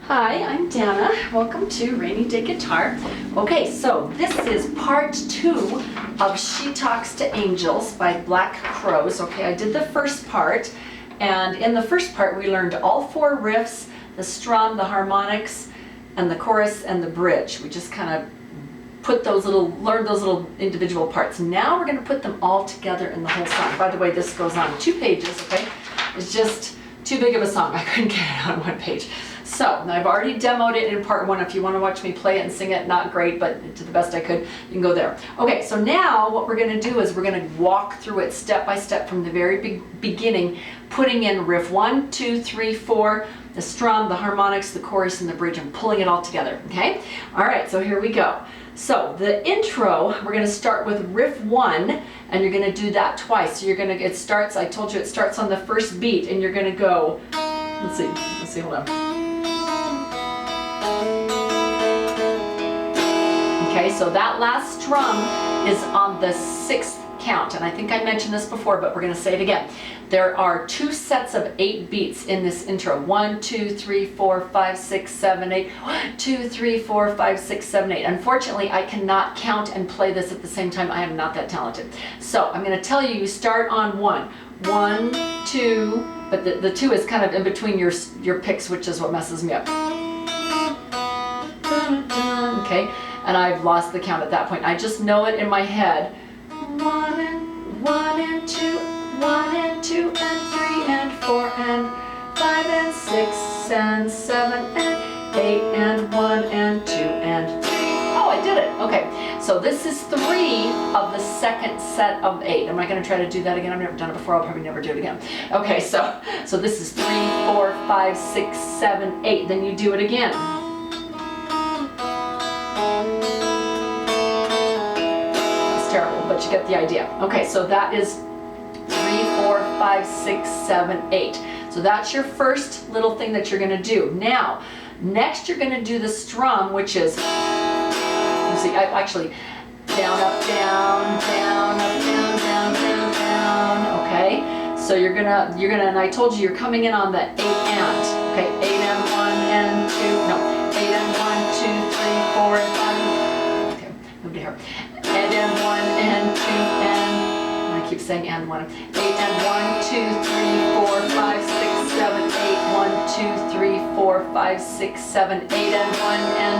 Hi, I'm Dana. Welcome to Rainy Day Guitar. Okay, so this is part 2 of She Talks to Angels by Black Crowes. Okay, I did the first part, and in the first part we learned all 4 riffs, the strum, the harmonics, and the chorus and the bridge. We just kind of learned those little individual parts. Now we're going to put them all together in the whole song. By the way, this goes on 2 pages, okay? It's just too big of a song. I couldn't get it on 1 page. So, I've already demoed it in part 1. If you want to watch me play it and sing it, not great, but to the best I could, you can go there. Okay, so now what we're going to do is we're going to walk through it step by step from the very beginning, putting in riff 1, 2, 3, 4, the strum, the harmonics, the chorus, and the bridge, and pulling it all together, okay? All right, so here we go. So the intro, we're going to start with riff 1, and you're going to do that twice. So I told you it starts on the first beat, and you're going to go, let's see, hold on. Okay, so that last strum is on the 6th count, and I think I mentioned this before, but we're going to say it again. There are 2 sets of 8 beats in this intro. 1, 2, 3, 4, 5, 6, 7, 8. 1, 2, 3, 4, 5, 6, 7, 8. Unfortunately, I cannot count and play this at the same time. I am not that talented. So I'm going to tell you, you start on 1. 1, 2, but the 2 is kind of in between your picks, which is what messes me up. Okay, and I've lost the count at that point. I just know it in my head. 1 and 2, 1 and 2 and 3 and 4 and 5 and 6 and 7 and 8 and 1 and 2 and 3. Oh, I did it. Okay, so this is 3 of the second set of 8. Am I going to try to do that again? I've never done it before. I'll probably never do it again. Okay, so this is 3, 4, 5, 6, 7, 8. Then you do it again. Terrible, but you get the idea. Okay, so that is 3, 4, 5, 6, 7, 8. So that's your first little thing that you're going to do. Now, next you're going to do the strum, which is, you see, actually, down, up, down, down, up, down, down, down, down. Okay, so you're gonna, and I told you you're coming in on the 8 and. Okay, 8 and 1 and 2. No, 8 and 1, 2, 3, 4 and 5. Okay, move to here. 8 and 1 and 2 and, I keep saying and 1. 8 and 1, 2, 3, 4, 5, 6, 7, 8. 1, 2, 3, 4, 5, 6, 7, 8 and 1 and,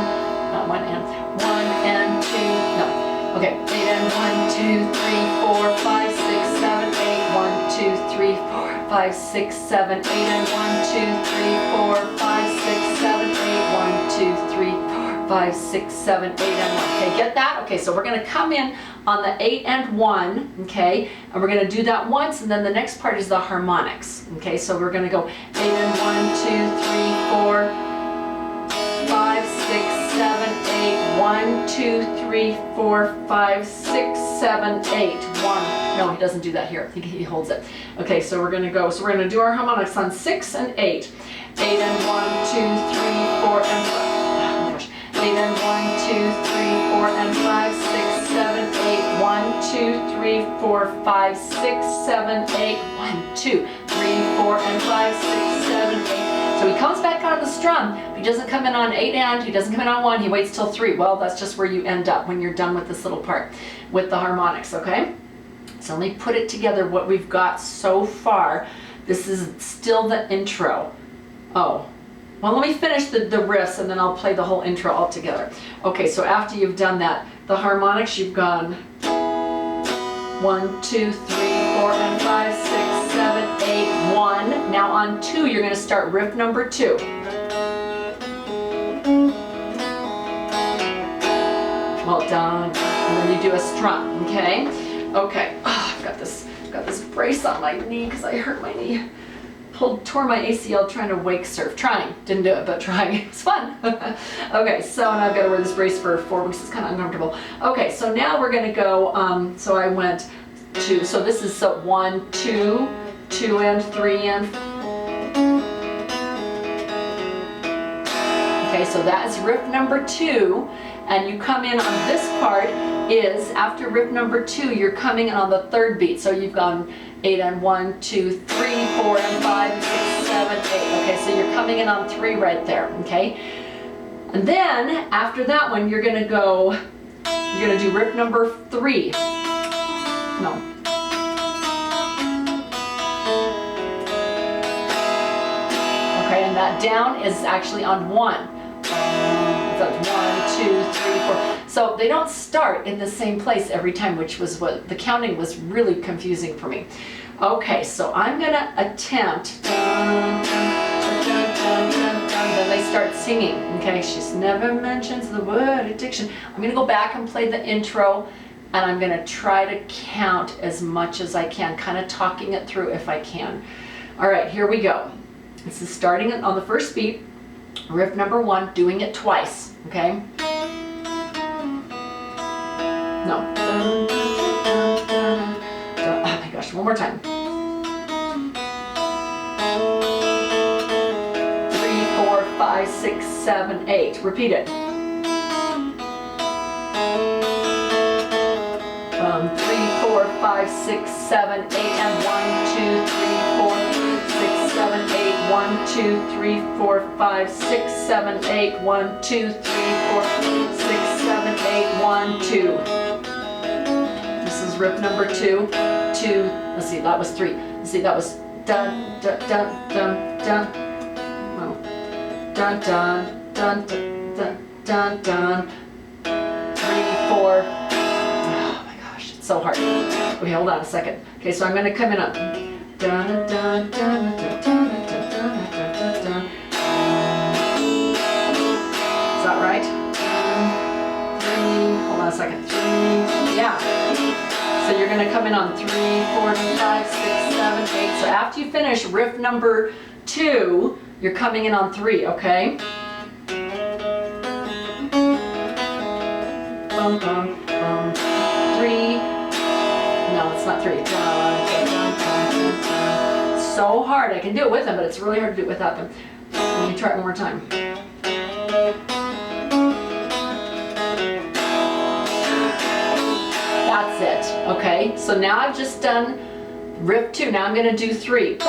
not 1 and, 1 and 2, no. Okay, 8 and 1, 2, 3, 4, 5, 6, 7, 8. 1, 2, 3, 4, 5, 6, 7, 8 and 1, 2, 3, 4, 5, 6, 7, 8. 1, 2, 3, 4, 5, 6, 7, 8 and 1. Okay, get that? Okay, so we're going to come in on the 8 and 1, okay, and we're going to do that once, and then the next part is the harmonics. Okay, so we're going to go 8 and 1, 2, 3, 4, 5, 6, 7, 8. 1, 2, 3, 4, 5, 6, 7, 8. 1. No, he doesn't do that here. He holds it. Okay, so we're going to go. So we're going to do our harmonics on 6 and 8. 8 and 1, 2, 3, 4 and 5. 8 and 1, 2, 3, 4 and 5, 6, 7, 8. 1, 2, 3, 4, 5, 6, 7, 8. 1, 2, 3, 4 and 5, 6, 7, 8. So he comes back out of the strum. He doesn't come in on 8 and, he doesn't come in on 1, he waits till 3. Well, that's just where you end up when you're done with this little part with the harmonics, okay? So let me put it together what we've got so far. This is still the intro. Oh. Well, let me finish the riffs and then I'll play the whole intro all together. Okay, so after you've done that, the harmonics, you've gone 1, 2, 3, 4 and 5, 6, 7, 8, 1. Now on 2, you're going to start riff number 2. Well done. And then you do a strum, okay? Okay. Oh, I've got this brace on my knee because I hurt my knee. Tore my ACL trying to wake surf. Didn't do it, but trying. It's fun. Okay, so now I've got to wear this brace for 4 weeks. It's kind of uncomfortable. Okay, so now we're going to go, so I went to, so this is 1, 2, 2 and 3 and. Okay, so that is riff number 2, and you come in on this part is, after riff number 2, you're coming in on the 3rd beat. So you've gone 8 and 1, 2, 3, 4 and 5, 6, 7, 8. Okay, so you're coming in on 3 right there, okay? And then after that one, you're gonna do riff number 3. No. Okay, and that down is actually on 1. So it's 1, 2, 3, 4. So they don't start in the same place every time, which was what the counting was really confusing for me. Okay, so I'm gonna attempt. Then they start singing. Okay, she's never mentions the word addiction. I'm gonna go back and play the intro, and I'm gonna try to count as much as I can, kind of talking it through if I can. All right, here we go. This is starting on the first beat. Riff number 1, doing it twice, okay? No. Oh my gosh, one more time. 3, 4, 5, 6, 7, 8. Repeat it. 3, 4, 5, 6, 7, 8, and 1, 2, 3, 4, 6, 7, 8. 1, 2, 3, 4, 5, 6, 7, 8. 1, 2, 3, 4, 6, 7, 8. 1, 2. This is riff number 2. 2. Let's see, that was 3. Let's see, that was dun dun dun dun dun. No. Dun dun dun dun dun dun. 3, 4. Oh my gosh, it's so hard. Okay, hold on a second. Okay, so I'm going to come in up. Dun dun dun dun dun dun. Is that right? 3, hold on a second. 3, yeah. So you're gonna come in on 3, 4, 5, 6, 7, 8. So after you finish riff number 2, you're coming in on 3, okay? Bum, bum, bum. 3. No, it's not 3. It's so hard. I can do it with them, but it's really hard to do it without them. Let me try it one more time. That's it. Okay, so now I've just done riff 2. Now I'm going to do 3. Now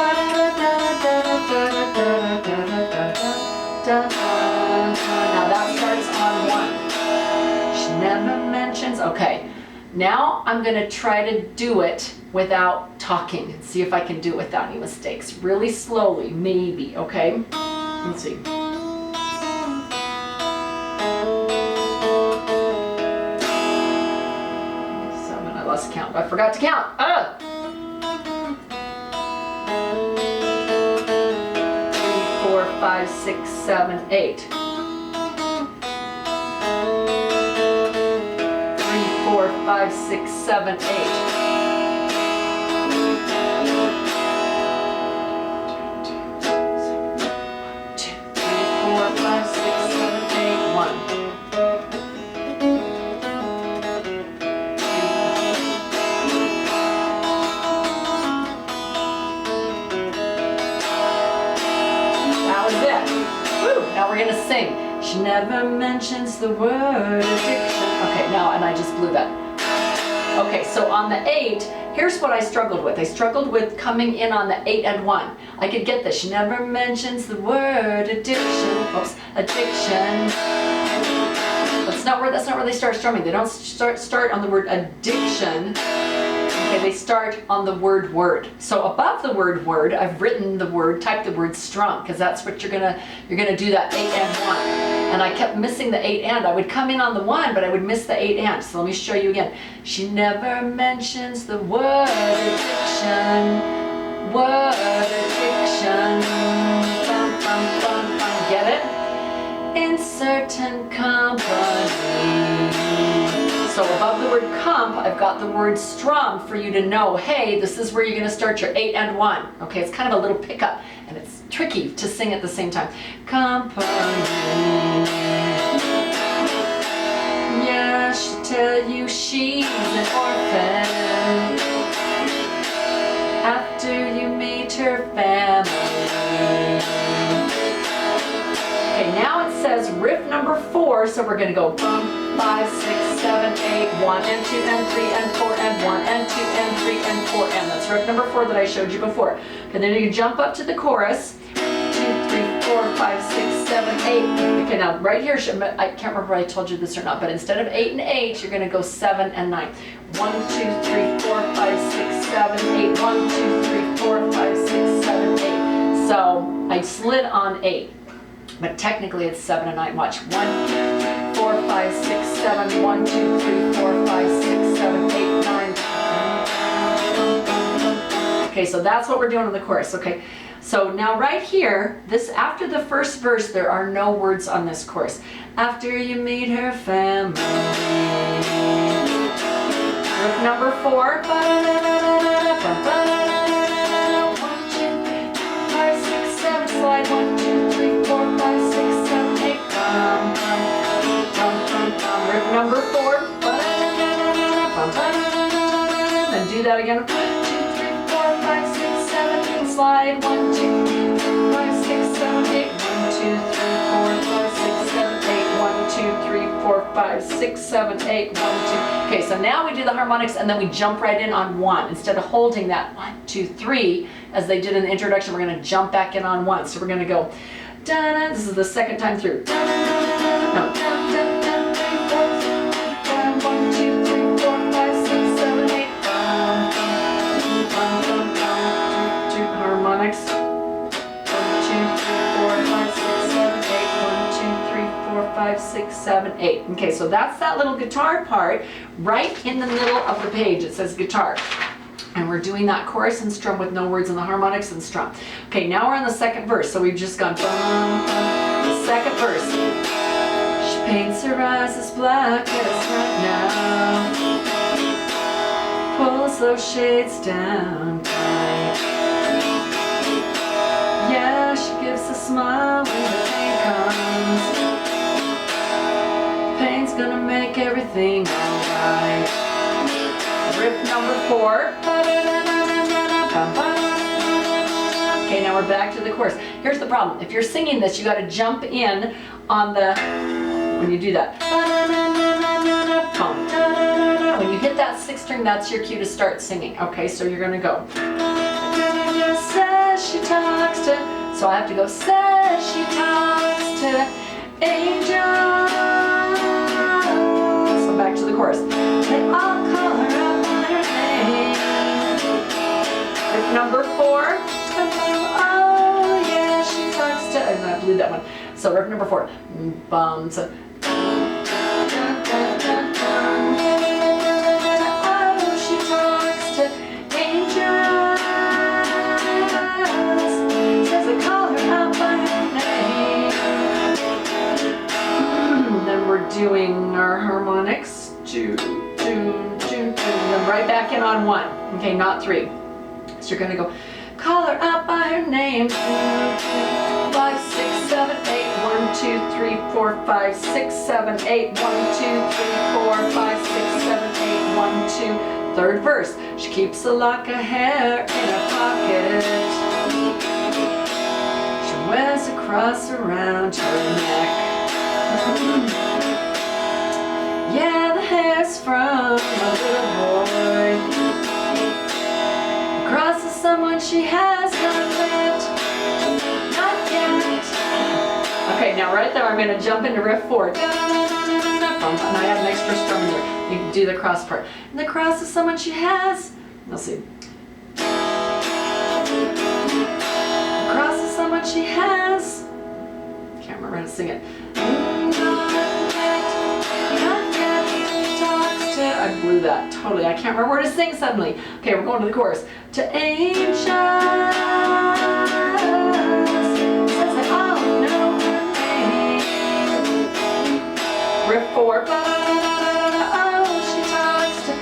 that starts on 1. She never mentions. Okay, now I'm going to try to do it without talking and see if I can do it without any mistakes. Really slowly, maybe, okay? Let's see. 7, I lost count. I forgot to count. 3, 4, 5, 6, 7, 8. 3, 4, 5, 6, 7, 8. Now we're gonna sing. She never mentions the word addiction. Okay, now, and I just blew that. Okay, so on the 8, here's what I struggled with. I struggled with coming in on the 8 and 1. I could get this. She never mentions the word addiction. Oops, addiction. That's not where they start strumming. They don't start on the word addiction. Okay, they start on the word. So above the word, I've written the word, typed the word strum, because that's what you're gonna do that 8 and 1. And I kept missing the 8 and. I would come in on the 1, but I would miss the 8 and. So let me show you again. She never mentions the word addiction. Word addiction. Bum, bum, bum, bum. Get it? In certain company. So above the word comp, I've got the word strum for you to know, hey, this is where you're gonna start your 8 and 1. Okay, it's kind of a little pickup, and it's tricky to sing at the same time. Company. Yeah, she'll tell you she's an orphan after you meet her family. Okay, now it says riff number 4, so we're gonna go bum, 5, 6, 7, 8, 1 and 2 and 3 and 4 and 1 and 2 and 3 and 4 and. That's riff number 4 that I showed you before. And then you jump up to the chorus. 1, 4, 5, 6, 7, 8. Okay, now right here, I can't remember if I told you this or not, but instead of 8 and 8, you're gonna go 7 and 9. 1, 2, 3, 4, 5, 6, 7, 8. 1, 2, 3, 4, 5, 6, 7, 8. So I slid on 8, but technically it's 7 and 9. Watch. 1, 4, 5, 6, 7. 1, 2, 3, 4, 5, 6, 7, 8, 9. Okay, so that's what we're doing in the chorus. Okay. So now right here, this after the first verse, there are no words on this chorus. After you meet her family. Group number 4. 1, 2, 5, 6, 7. Slide 1, 2, 3, 4, 5, 6, 7, 8. Group number 4. And do that again. 1, 2, 3, 4, 5, 6, 7, 8. Slide 1, 2, 5, 6, 7, 8. 1, 2, 3, 4, 5, 6, 7, 8. 1, 2, 3, 4, 5, 6, 7, 8. 1, 2. Okay, so now we do the harmonics and then we jump right in on 1. Instead of holding that 1, 2, 3 as they did in the introduction, we're going to jump back in on 1. So we're going to go. Da-da, this is the second time through. No. 1, 2, 3, 4, 5, 6, 7, 8. Harmonics. 1, 2, 3, 4, 5, 6, 7, 8. 1, 2, 3, 4, 5, 6, 7, 8. Okay, so that's that little guitar part right in the middle of the page. It says guitar. And we're doing that chorus and strum with no words in the harmonics and strum. Okay, now we're on the second verse. So we've just gone the second verse. She paints her eyes as black as right now. Pulls those shades down tight. Yeah, she gives a smile when the pain comes. Pain's gonna make everything alright. Riff number 4. Okay, now we're back to the chorus. Here's the problem. If you're singing this, you gotta jump in on the, when you do that. When you hit that 6th string, that's your cue to start singing. Okay, so you're gonna go. Says she talks to, so I have to go. Says she talks to angels. So back to the chorus. They all call her out by her name. Riff number 4. Oh yeah, she talks to. And I blew that one. So riff number 4. Bums. Doing our harmonics, and then right back in on 1. Okay, not 3. So you're gonna go, call her out by her name. 2, 3, 5, 6, 7, 8. 1, 2, 3, 4, 5, 6, 7, 8. 1, 2, 3, 4, 5, 6, 7, 8. 1, 2. Third verse. She keeps a lock of hair in her pocket. She wears a cross around her neck. Yeah, the hair's from a little boy. The cross is someone she has not met. Not yet. Okay, now right there I'm going to jump into riff 4. And I have an extra strum in there. You can do the cross part. And the cross is someone she has. Let's see. The cross is someone she has. Can't remember how to sing it. I blew that totally. I can't remember where to sing suddenly. Okay, we're going to the chorus. To angels, says I all know her name. Riff 4. Oh, she talks to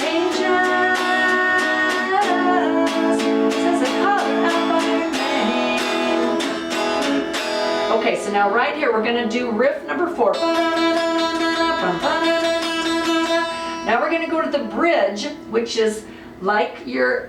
angels, says I call her out by her name. Okay, so now right here we're going to do riff number 4. Now we're going to go to the bridge, which is like your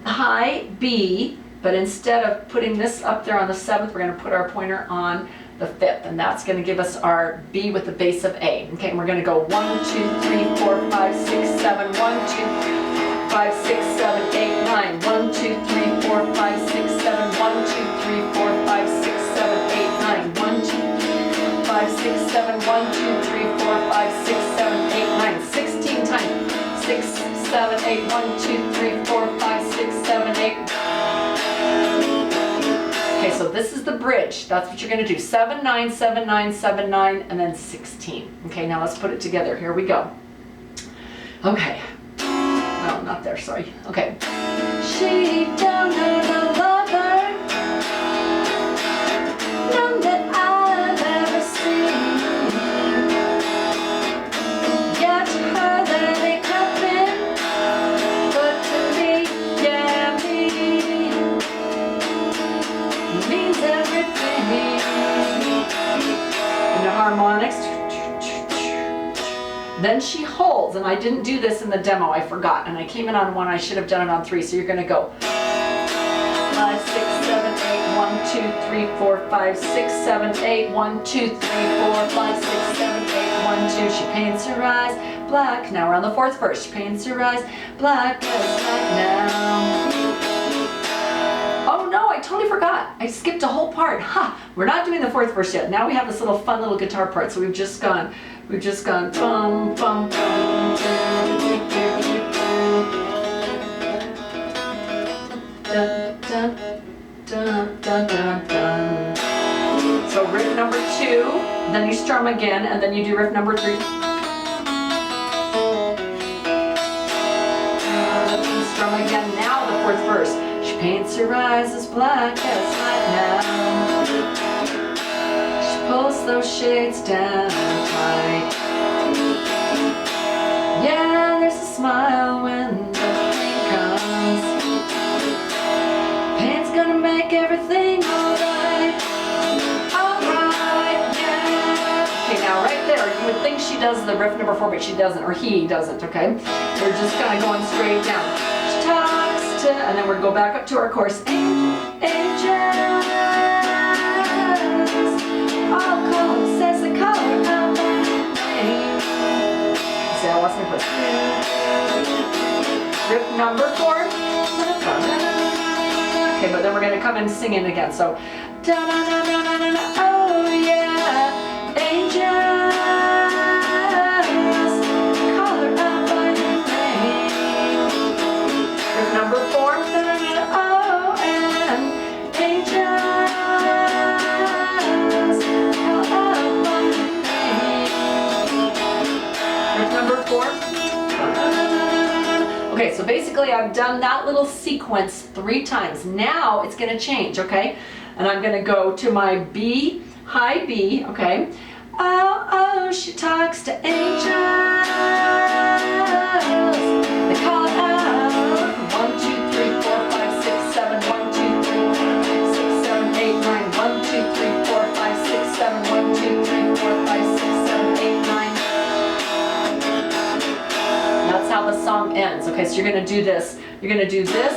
high B, but instead of putting this up there on the 7th, we're going to put our pointer on the 5th, and that's going to give us our B with the base of A. Okay, and we're going to go 1, 2, 3, 4, 5, 6, 7, 1, 2, 5, 6, 7, 8, 9. 1, 2, 3, 4, 5, 6, 7, 1, 2, 3, 4, 5, 6, 7, 8. 6, 7, 1, 2, 3, 4, 5, 6, 7, 8, 9, 16 times. 6, 7, 8, 1, 2, 3, 4, 5, 6, 7, 8. Okay, so this is the bridge. That's what you're gonna do. 7, 9, 7, 9, 7, 9, and then 16. Okay, now let's put it together. Here we go. Okay. No, not there, sorry. Okay. She don't know the lover, none that I've ever seen. Yeah, to her that ain't nothing, but to me, yeah, me, means everything. And the harmonics. Then she holds, and I didn't do this in the demo, I forgot, and I came in on 1, I should have done it on 3, so you're gonna go 5, 6, 7, 8, 1, 2, 3, 4, 5, 6, 7, 8, 1, 2, 3, 4, 5, 6, 7, 8, 1, 2. She paints her eyes black. Now we're on the 4th verse. She paints her eyes black as night now. Oh no, I totally forgot. I skipped a whole part. Ha! We're not doing the 4th verse yet. Now we have this little fun little guitar part, so we've just gone bum, bum, bum. Dun, dun, dun, dun, dun, dun. So riff number 2, then you strum again, and then you do riff number 3. Strum again, now the 4th verse. She paints her eyes as black as night now. Pulls those shades down tight. Yeah, there's a smile when the pain comes. Pain's gonna make everything alright. Alright, yeah. Okay, now right there, you would think she does the riff number 4, but she doesn't, or he doesn't, okay? We're just kind of going straight down. She talks to, and then we'll go back up to our chorus. Angels. Says the color of my name. See, I lost my place. Riff number 4. Okay, but then we're going to come in singing again. So, da da da da da da. Oh yeah, angels, color of my name. Riff number 4. Da da da da. Oh, and angels. Number 4. Okay, so basically I've done that little sequence 3 times. Now it's gonna change, okay? And I'm gonna go to my B, high B, okay? Oh, oh, she talks to angels. They call out 1, 2, 3, 4, 5, 6, 7, 1, 2, 3, 6, 7, 8, 9, 1, 2, 3, 4, 5, 6, 7, 1, 2, 3, 4, 5, 6, 7, 8, 9. That's how the song ends. Okay, so you're gonna do this. You're gonna do this.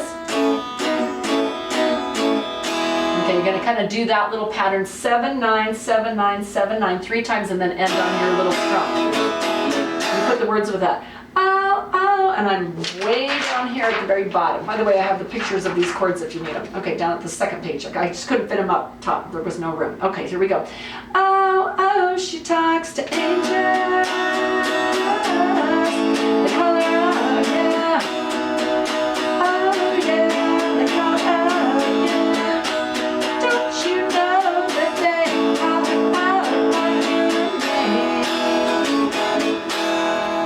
Okay, you're gonna kind of do that little pattern 7, 9, 7, 9, 7, 9 3 times, and then end on your little strum. You put the words with that. Oh, oh, and I'm way down here at the very bottom. By the way, I have the pictures of these chords if you need them. Okay, down at the 2nd page. Okay, I just couldn't fit them up top. There was no room. Okay, here we go. Oh, oh, she talks to angels. They call her out, yeah. Oh, yeah. They call her out, yeah. Don't you know that they call her out by your name?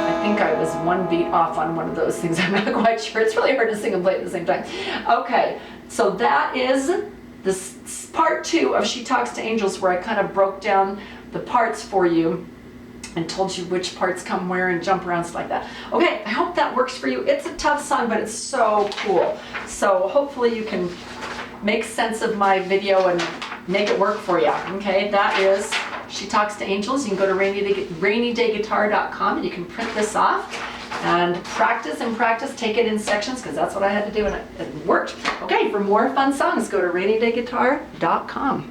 I think I was 1 beat off on one of those things. I'm not quite sure. It's really hard to sing and play at the same time. Okay, so that is this part 2 of She Talks to Angels, where I kind of broke down the parts for you and told you which parts come where and jump around, stuff like that. Okay, I hope that works for you. It's a tough song, but it's so cool. So hopefully you can make sense of my video and make it work for you. Okay, that is She Talks to Angels. You can go to rainydayguitar.com and you can print this off and practice and practice. Take it in sections, because that's what I had to do and it worked. Okay, for more fun songs, go to rainydayguitar.com.